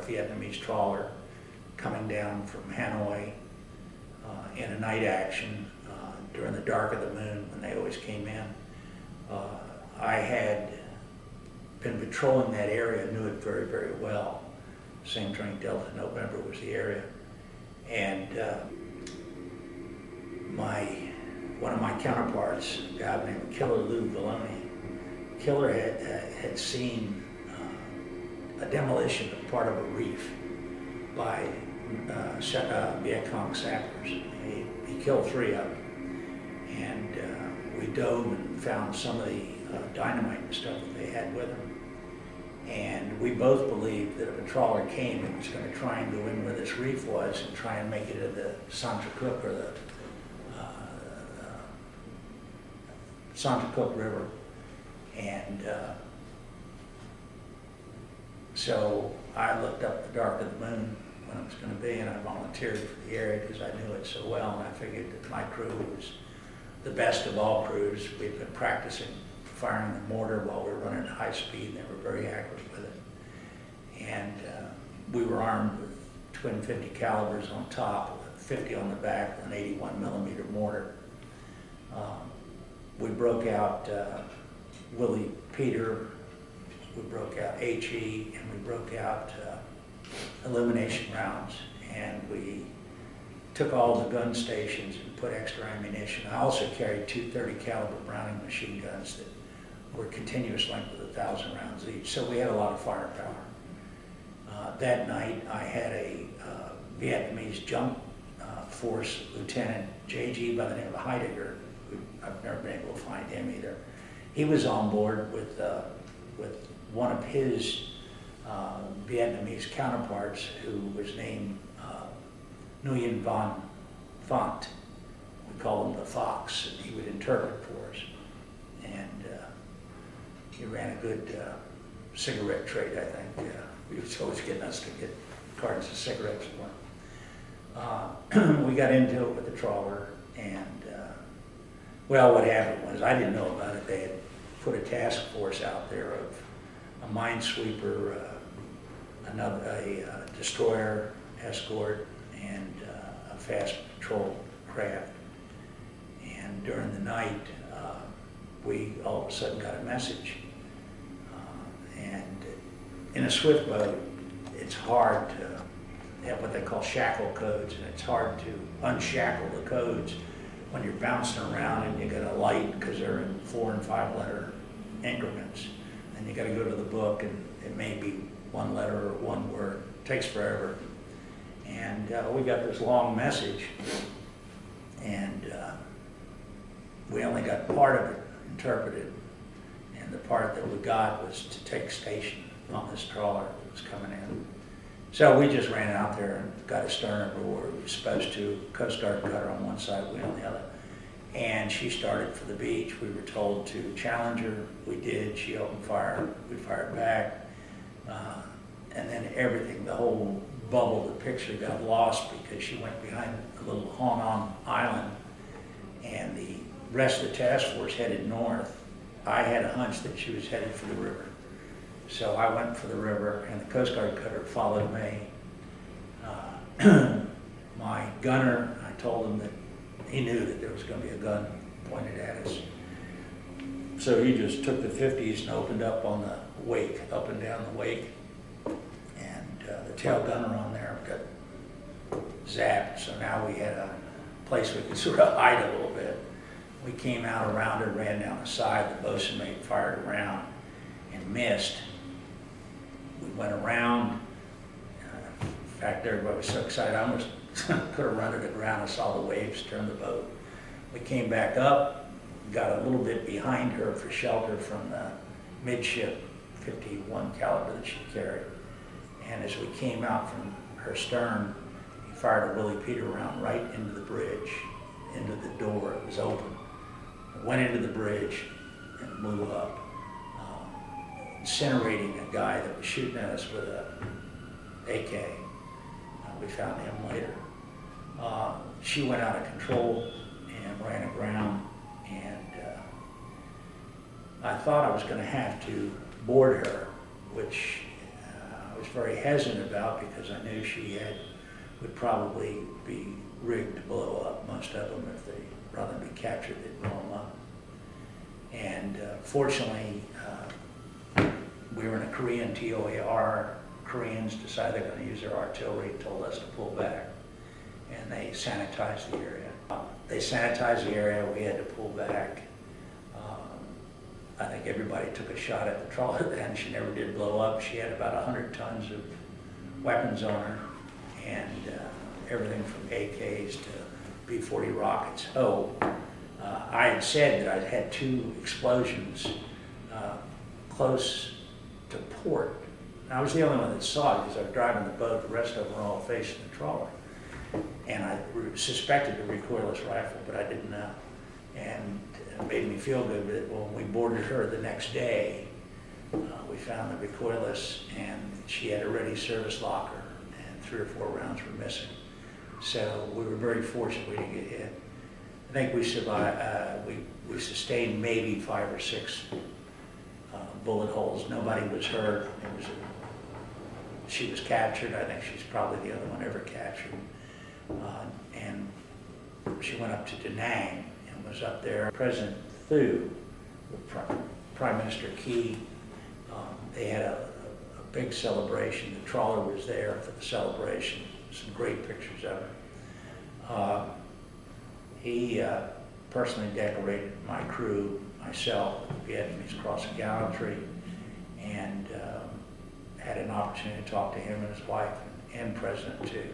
North Vietnamese trawler coming down from Hanoi in a night action during the dark of the moon when they always came in. I had been patrolling that area, knew it very, very well. Same train, Delta November was the area. And one of my counterparts, a guy named Killer Lou Vallone, Killer had seen a demolition of part of a reef by Viet Cong sappers. He killed 3 of them. And we dove and found some of the dynamite and stuff that they had with them. And we both believed that if a trawler came, it was going to try and go in where this reef was and try and make it to the Santracook or the Santracook River. And so I looked up the dark of the moon when it was going to be, and I volunteered for the area because I knew it so well, and I figured that my crew was the best of all crews. We'd been practicing firing the mortar while we were running at high speed, and they were very accurate with it. And we were armed with twin 50 calibers on top, 50 on the back, with an 81 millimeter mortar. We broke out Willie Peter, we broke out HE, and we broke out elimination rounds, and we took all the gun stations and put extra ammunition. I also carried 2 30 caliber Browning machine guns that were continuous length with 1,000 rounds each, so we had a lot of firepower. That night I had a Vietnamese jump force lieutenant, JG, by the name of Heidegger. I've never been able to find him either. He was on board with one of his Vietnamese counterparts, who was named Nguyen Van Phant. We call him the Fox, and he would interpret for us. And he ran a good cigarette trade, I think. He was always getting us to get cartons of cigarettes for him. We got into it with the trawler, and well, what happened was, I didn't know about it. They had put a task force out there of a minesweeper, a destroyer escort, and a fast patrol craft. And during the night, we all of a sudden got a message. And in a swift boat, it's hard to have what they call shackle codes, and it's hard to unshackle the codes when you're bouncing around and you got a light, because they're in 4 and 5 letter increments. And you got to go to the book, and it may be 1 letter or 1 word. It takes forever. And we got this long message, and we only got part of it interpreted. And the part that we got was to take station on this trawler that was coming in. So we just ran out there and got a stern over where we were supposed to. Coast Guard cutter on one side, we on the other. And she started for the beach. We were told to challenge her. We did. She opened fire. We fired back. And then everything, the whole bubble, the picture got lost because she went behind a little Hong Kong island, and the rest of the task force headed north. I had a hunch that she was headed for the river. So I went for the river, and the Coast Guard cutter followed me. My gunner, I told him that he knew that there was going to be a gun pointed at us. So he just took the 50s and opened up on the wake, up and down the wake. And the tail gunner on there got zapped, so now we had a place we could sort of hide a little bit. We came out around her, ran down the side, the bosun mate fired around and missed. We went around. In fact, everybody was so excited, I almost could have run to the ground. I saw the waves turn the boat. We came back up, got a little bit behind her for shelter from the midship 51 caliber that she carried. And as we came out from her stern, he fired a Willie Peter round right into the bridge, into the door. It was open. It went into the bridge and blew up, incinerating a guy that was shooting at us with a AK. We found him later. She went out of control and ran aground, and I thought I was going to have to board her, which I was very hesitant about, because I knew she would probably be rigged to blow up. Most of them, if they rather than be captured, they'd blow them up. And fortunately, we were in a Korean TOAR. Koreans decided they're going to use their artillery, told us to pull back, and they sanitized the area. They sanitized the area, we had to pull back. I think everybody took a shot at the trawler then. She never did blow up. She had about 100 tons of weapons on her, and everything from AKs to B-40 rockets. I had said that I'd had 2 explosions close to port. I was the only one that saw it because I was driving the boat. The rest of them were all facing the trawler. And I suspected a recoilless rifle, but I didn't know. And it made me feel good that when we boarded her the next day, we found the recoilless, and she had a ready service locker, and 3 or 4 rounds were missing. So we were very fortunate we didn't get hit. I think we survived. We sustained maybe 5 or 6 bullet holes. Nobody was hurt. She was captured. I think she's probably the only one ever captured. And she went up to Da Nang and was up there. President Thieu, Prime Minister Key, they had a big celebration. The trawler was there for the celebration. Some great pictures of it. He personally decorated my crew, myself, with the Vietnamese Cross of Gallantry, and had an opportunity to talk to him and his wife and President too.